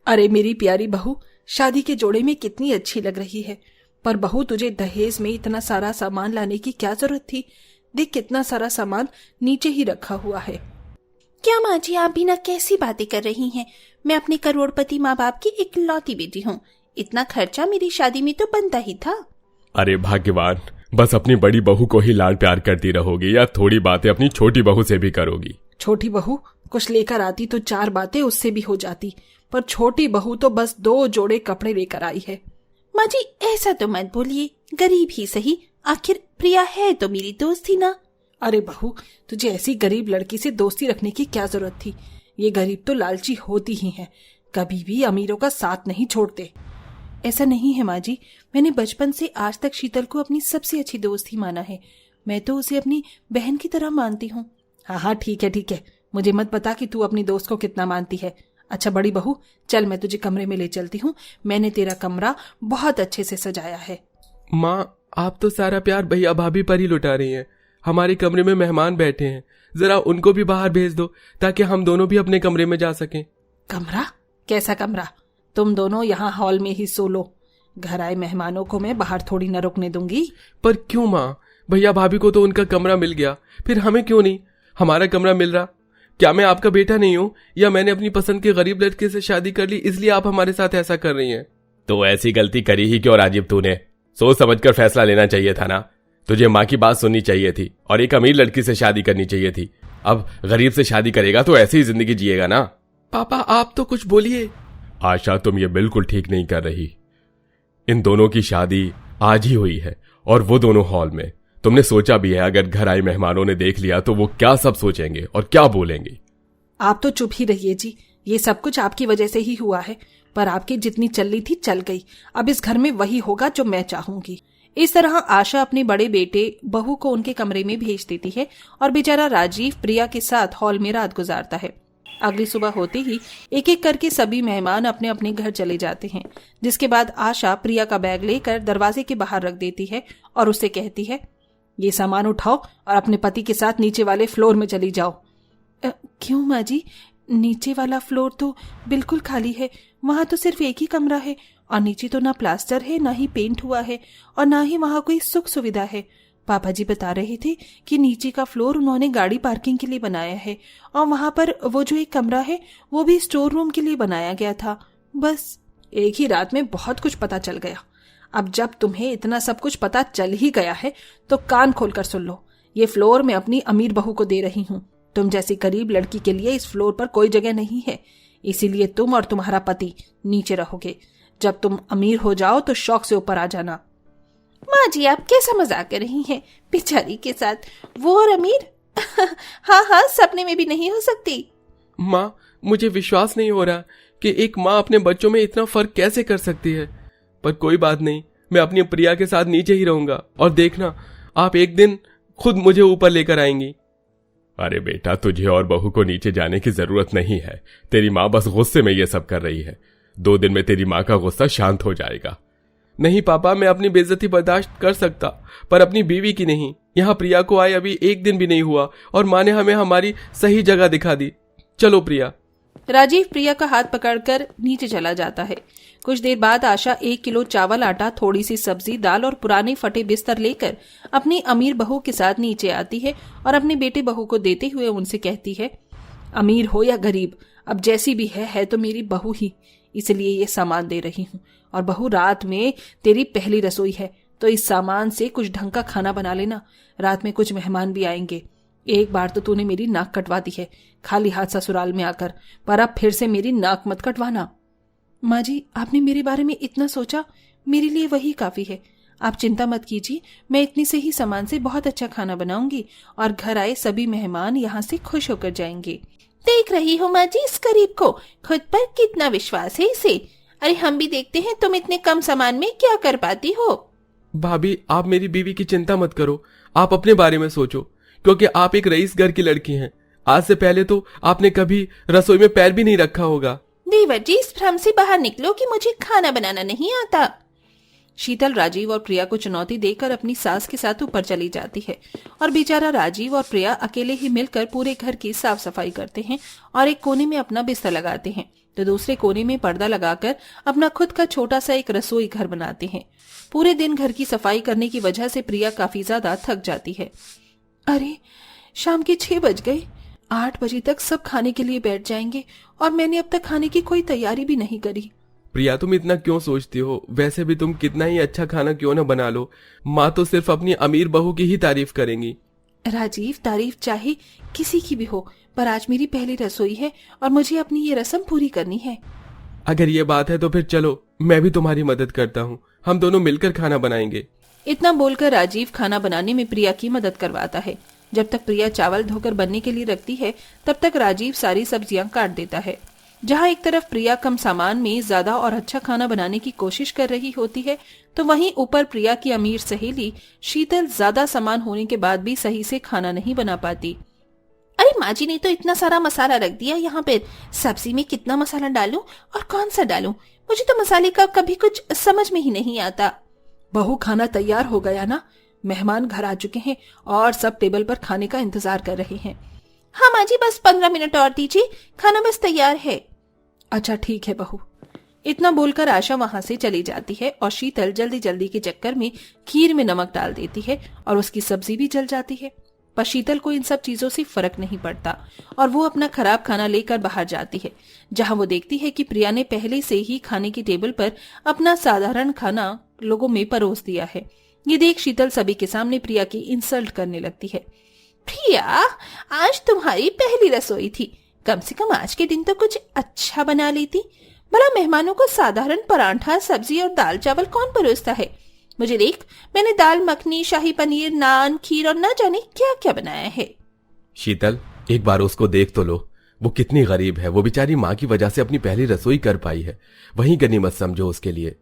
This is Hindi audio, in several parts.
अरे मेरी प्यारी बहू, शादी के जोड़े में कितनी अच्छी लग रही है। पर बहू, तुझे दहेज में इतना सारा सामान लाने की क्या जरूरत थी? देख कितना सारा सामान नीचे ही रखा हुआ है। क्या माँ जी, आप भी ना कैसी बातें कर रही हैं। मैं अपने करोड़पति माँ बाप की इकलौती बेटी हूँ। इतना खर्चा मेरी शादी में तो बनता ही था। अरे भाग्यवान, बस अपनी बड़ी बहू को ही लाड प्यार करती रहोगी या थोड़ी बातें अपनी छोटी बहू से भी करोगी? छोटी बहू कुछ लेकर आती तो 4 बातें उससे भी हो जाती, पर छोटी बहू तो बस 2 जोड़े कपड़े लेकर आई है। माँ जी ऐसा तो मत बोलिए, गरीब ही सही, आखिर प्रिया है तो मेरी दोस्त थी ना। अरे बहू, तुझे ऐसी गरीब लड़की से दोस्ती रखने की क्या जरूरत थी? ये गरीब तो लालची होती ही हैं, कभी भी अमीरों का साथ नहीं छोड़ते। ऐसा नहीं है माँ जी, मैंने बचपन से आज तक शीतल को अपनी सबसे अच्छी दोस्त ही माना है। मैं तो उसे अपनी बहन की तरह मानती हूँ। हाँ ठीक है, मुझे मत बता कि तू अपनी दोस्त को कितना मानती है। अच्छा बड़ी बहू, चल मैं तुझे कमरे में ले चलती हूँ। मैंने तेरा कमरा बहुत अच्छे से सजाया है। माँ, आप तो सारा प्यार भैया भाभी पर ही लुटा रही हैं। हमारे कमरे में मेहमान बैठे हैं, जरा उनको भी बाहर भेज दो ताकि हम दोनों भी अपने कमरे में जा सकें। कमरा? कैसा कमरा? तुम दोनों यहाँ हॉल में ही सो लो। घर आए मेहमानों को मैं बाहर थोड़ी न रुकने दूंगी। पर क्यों माँ? भैया भाभी को तो उनका कमरा मिल गया, फिर हमें क्यों नहीं हमारा कमरा मिल रहा? क्या मैं आपका बेटा नहीं हूँ, या मैंने अपनी पसंद के गरीब लड़के से शादी कर ली इसलिए आप हमारे साथ ऐसा कर रही हैं? तो ऐसी गलती करी ही क्यों राजीव? तूने सोच समझकर फैसला लेना चाहिए था ना। तुझे माँ की बात सुननी चाहिए थी और एक अमीर लड़की से शादी करनी चाहिए थी। अब गरीब से शादी करेगा तो ऐसी ही जिंदगी जिएगा ना। पापा आप तो कुछ बोलिए। आशा, तुम ये बिल्कुल ठीक नहीं कर रही। इन दोनों की शादी आज ही हुई है और वो दोनों हॉल में। तुमने सोचा भी है अगर घर आए मेहमानों ने देख लिया तो वो क्या सब सोचेंगे और क्या बोलेंगे? आप तो चुप ही रहिए जी, ये सब कुछ आपकी वजह से ही हुआ है। पर आपकी जितनी चलनी थी चल गई। अब इस घर में वही होगा जो मैं चाहूंगी। इस तरह आशा अपने बड़े बेटे बहू को उनके कमरे में भेज देती है और बेचारा राजीव प्रिया के साथ हॉल में रात गुजारता है। अगली सुबह होते ही एक एक करके सभी मेहमान अपने अपने घर चले जाते हैं, जिसके बाद आशा प्रिया का बैग लेकर दरवाजे के बाहर रख देती है और उससे कहती है, ये सामान उठाओ और अपने पति के साथ नीचे वाले फ्लोर में चली जाओ। क्यों माँ जी? नीचे वाला फ्लोर तो बिल्कुल खाली है, वहां तो सिर्फ एक ही कमरा है और नीचे तो ना प्लास्टर है, ना ही पेंट हुआ है और ना ही वहां कोई सुख सुविधा है। पापा जी बता रहे थे कि नीचे का फ्लोर उन्होंने गाड़ी पार्किंग के लिए बनाया है और वहां पर वो जो एक कमरा है वो भी स्टोर रूम के लिए बनाया गया था। बस एक ही रात में बहुत कुछ पता चल गया। अब जब तुम्हें इतना सब कुछ पता चल ही गया है तो कान खोलकर सुन लो। ये फ्लोर मैं अपनी अमीर बहू को दे रही हूँ। तुम जैसी गरीब लड़की के लिए इस फ्लोर पर कोई जगह नहीं है, इसीलिए तुम और तुम्हारा पति नीचे रहोगे। जब तुम अमीर हो जाओ तो शौक से ऊपर आ जाना। माँ जी आप कैसा मजाक कर रही हैं? बेचारी के साथ वो और अमीर? हाँ, सपने में भी नहीं हो सकती। माँ, मुझे विश्वास नहीं हो रहा कि एक माँ अपने बच्चों में इतना फर्क कैसे कर सकती है। पर कोई बात नहीं, मैं अपनी प्रिया के साथ नीचे ही रहूंगा और देखना आप एक दिन खुद मुझे ऊपर लेकर आएंगी। अरे बेटा, तुझे और बहू को नीचे जाने की जरूरत नहीं है। तेरी माँ बस गुस्से में ये सब कर रही है। 2 दिन में तेरी माँ का गुस्सा शांत हो जाएगा। नहीं पापा, मैं अपनी बेइज्जती बर्दाश्त कर सकता, पर अपनी बीवी की नहीं। यहाँ प्रिया को आए अभी 1 दिन भी नहीं हुआ और माँ ने हमें हमारी सही जगह दिखा दी। चलो प्रिया। राजीव प्रिया का हाथ पकड़कर नीचे चला जाता है। कुछ देर बाद आशा 1 किलो चावल, आटा, थोड़ी सी सब्जी, दाल और पुराने फटे बिस्तर लेकर अपनी अमीर बहू के साथ नीचे आती है और अपने बेटे बहू को देते हुए उनसे कहती है, अमीर हो या गरीब, अब जैसी भी है तो मेरी बहू ही, इसलिए ये सामान दे रही हूँ। और बहू, रात में तेरी पहली रसोई है तो इस सामान से कुछ ढंग का खाना बना लेना। रात में कुछ मेहमान भी आएंगे। एक बार तो तूने मेरी नाक कटवा दी है खाली हाथ ससुराल में आकर, पर अब फिर से मेरी नाक मत कटवाना। माँ जी आपने मेरे बारे में इतना सोचा, मेरे लिए वही काफी है। आप चिंता मत कीजिए, मैं इतने से ही सामान से बहुत अच्छा खाना बनाऊंगी और घर आए सभी मेहमान यहाँ से खुश होकर जाएंगे। देख रही हो माँ जी इस गरीब को, खुद पर कितना विश्वास है इसे। अरे हम भी देखते हैं तुम इतने कम सामान में क्या कर पाती हो। भाभी, आप मेरी बीवी की चिंता मत करो, आप अपने बारे में सोचो, क्योंकि आप एक रईस घर की लड़की हैं। आज से पहले तो आपने कभी रसोई में पैर भी नहीं रखा होगा। देवर जी इस भ्रम से बाहर निकलो कि मुझे खाना बनाना नहीं आता। शीतल राजीव और प्रिया को चुनौती देकर अपनी सास के साथ ऊपर चली जाती है और बेचारा राजीव और प्रिया अकेले ही मिलकर पूरे घर की साफ सफाई करते हैं और एक कोने में अपना बिस्तर लगाते हैं। तो दूसरे कोने में पर्दा लगाकर अपना खुद का छोटा सा एक रसोई घर बनाते हैं। पूरे दिन घर की सफाई करने की वजह से प्रिया काफी ज्यादा थक जाती है। अरे शाम के 6 बज गए। 8 बजे तक सब खाने के लिए बैठ जाएंगे और मैंने अब तक खाने की कोई तैयारी भी नहीं करी। प्रिया, तुम इतना क्यों सोचती हो? वैसे भी तुम कितना ही अच्छा खाना क्यों ना बना लो, माँ तो सिर्फ अपनी अमीर बहू की ही तारीफ करेंगी। राजीव, तारीफ चाहे किसी की भी हो, पर आज मेरी पहली रसोई है और मुझे अपनी ये रस्म पूरी करनी है। अगर ये बात है तो फिर चलो, मैं भी तुम्हारी मदद करता हूँ, हम दोनों मिलकर खाना बनाएंगे। इतना बोलकर राजीव खाना बनाने में प्रिया की मदद करवाता है। जब तक प्रिया चावल धोकर बनने के लिए रखती है, तब तक राजीव सारी सब्जियां काट देता है। जहां एक तरफ प्रिया कम सामान में ज्यादा और अच्छा खाना बनाने की कोशिश कर रही होती है, तो वहीं ऊपर प्रिया की अमीर सहेली शीतल ज्यादा सामान होने के बाद भी सही से खाना नहीं बना पाती। अरे माँ जी ने तो इतना सारा मसाला रख दिया, यहाँ पे सब्जी में कितना मसाला डालूं और कौन सा डालूं? मुझे तो मसाले का कभी कुछ समझ में ही नहीं आता। बहू, खाना तैयार हो गया ना? मेहमान घर आ चुके हैं और सब टेबल पर खाने का इंतजार कर रहे हैं। हाँ माँ जी, बस 15 मिनट और दीजिए, खाना बस तैयार है। अच्छा ठीक है बहू। इतना बोलकर आशा वहां से चली जाती है और शीतल जल्दी जल्दी के चक्कर में खीर में नमक डाल देती है और उसकी सब्जी भी जल जाती है। पर शीतल को इन सब चीजों से फर्क नहीं पड़ता और वो अपना खराब खाना लेकर बाहर जाती है, जहां वो देखती है कि प्रिया ने पहले से ही खाने की टेबल पर अपना साधारण खाना लोगों में परोस दिया है। ये देख शीतल सभी के सामने प्रिया की इंसल्ट करने लगती है। प्रिया, आज तुम्हारी पहली रसोई थी, कम से कम आज के दिन तो कुछ अच्छा बना लेती। भला मेहमानों को साधारण परांठा, सब्जी और दाल चावल कौन परोसता है? मुझे देख, मैंने दाल मखनी, शाही पनीर, नान, खीर और न जाने क्या क्या बनाया है। शीतल, एक बार उसको देख तो लो, वो कितनी गरीब है। वो बेचारी माँ की वजह से अपनी पहली रसोई कर पाई है, वही गनीमत समझो उसके लिए।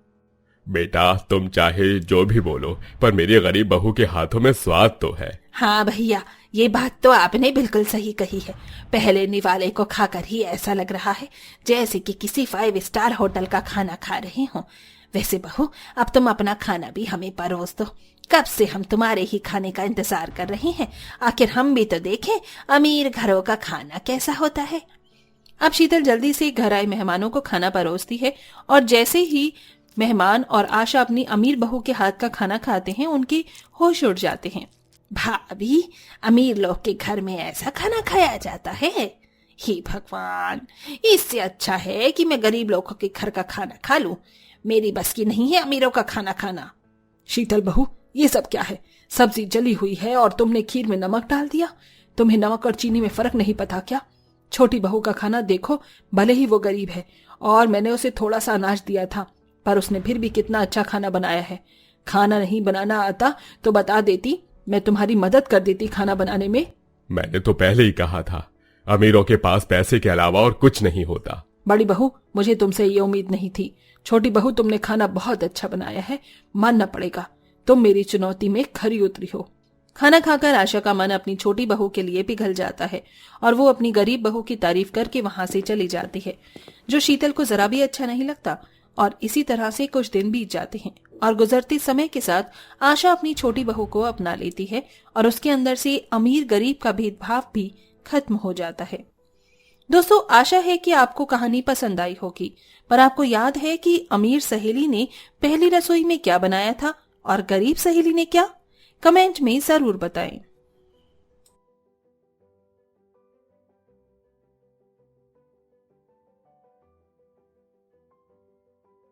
बेटा, तुम चाहे जो भी बोलो, पर मेरी गरीब बहू के हाथों में स्वाद तो है। हाँ भैया, ये बात तो आपने बिल्कुल सही कही है। पहले निवाले को खाकर ही ऐसा लग रहा है जैसे कि किसी 5 स्टार होटल का खाना खा रहे हो। वैसे बहू, अब तुम अपना खाना भी हमें परोस दो। कब से हम तुम्हारे ही खाने का इंतजार कर रहे हैं, आखिर हम भी तो देखें अमीर घरों का खाना कैसा होता है। अब शीतल जल्दी से घर आए मेहमानों को खाना परोसती है और जैसे ही मेहमान और आशा अपनी अमीर बहू के हाथ का खाना खाते हैं, उनके होश उड़ जाते हैं। भाभी, अमीर लोग के घर में ऐसा खाना खाया जाता है? हे भगवान, इससे अच्छा है कि मैं गरीब लोगों के घर का खाना खा लूं। मेरी बस की नहीं है अमीरों का खाना खाना। शीतल बहू, ये सब क्या है? सब्जी जली हुई है और तुमने खीर में नमक डाल दिया। तुम्हें नमक और चीनी में फर्क नहीं पता क्या? छोटी बहू का खाना देखो, भले ही वो गरीब है और मैंने उसे थोड़ा सा अनाज दिया था, पर उसने फिर भी कितना अच्छा खाना बनाया है। खाना नहीं बनाना आता तो बता देती, मैं तुम्हारी मदद कर देती खाना बनाने में। मैंने तो पहले ही कहा था, अमीरों के पास पैसे के अलावा और कुछ नहीं होता। बड़ी बहू, मुझे तुमसे ये उम्मीद नहीं थी। छोटी बहू, तुमने खाना बहुत अच्छा बनाया है, मानना पड़ेगा। तुम मेरी चुनौती में खरी उतरी हो। खाना खाकर आशा का मन अपनी छोटी बहू के लिए पिघल जाता है और वो अपनी गरीब बहू की तारीफ करके वहां से चली जाती है, जो शीतल को जरा भी अच्छा नहीं लगता। और इसी तरह से कुछ दिन बीत जाते हैं और गुजरते समय के साथ आशा अपनी छोटी बहू को अपना लेती है और उसके अंदर से अमीर गरीब का भेदभाव भी खत्म हो जाता है। दोस्तों, आशा है कि आपको कहानी पसंद आई होगी, पर आपको याद है कि अमीर सहेली ने पहली रसोई में क्या बनाया था और गरीब सहेली ने क्या? कमेंट में जरूर बताएं।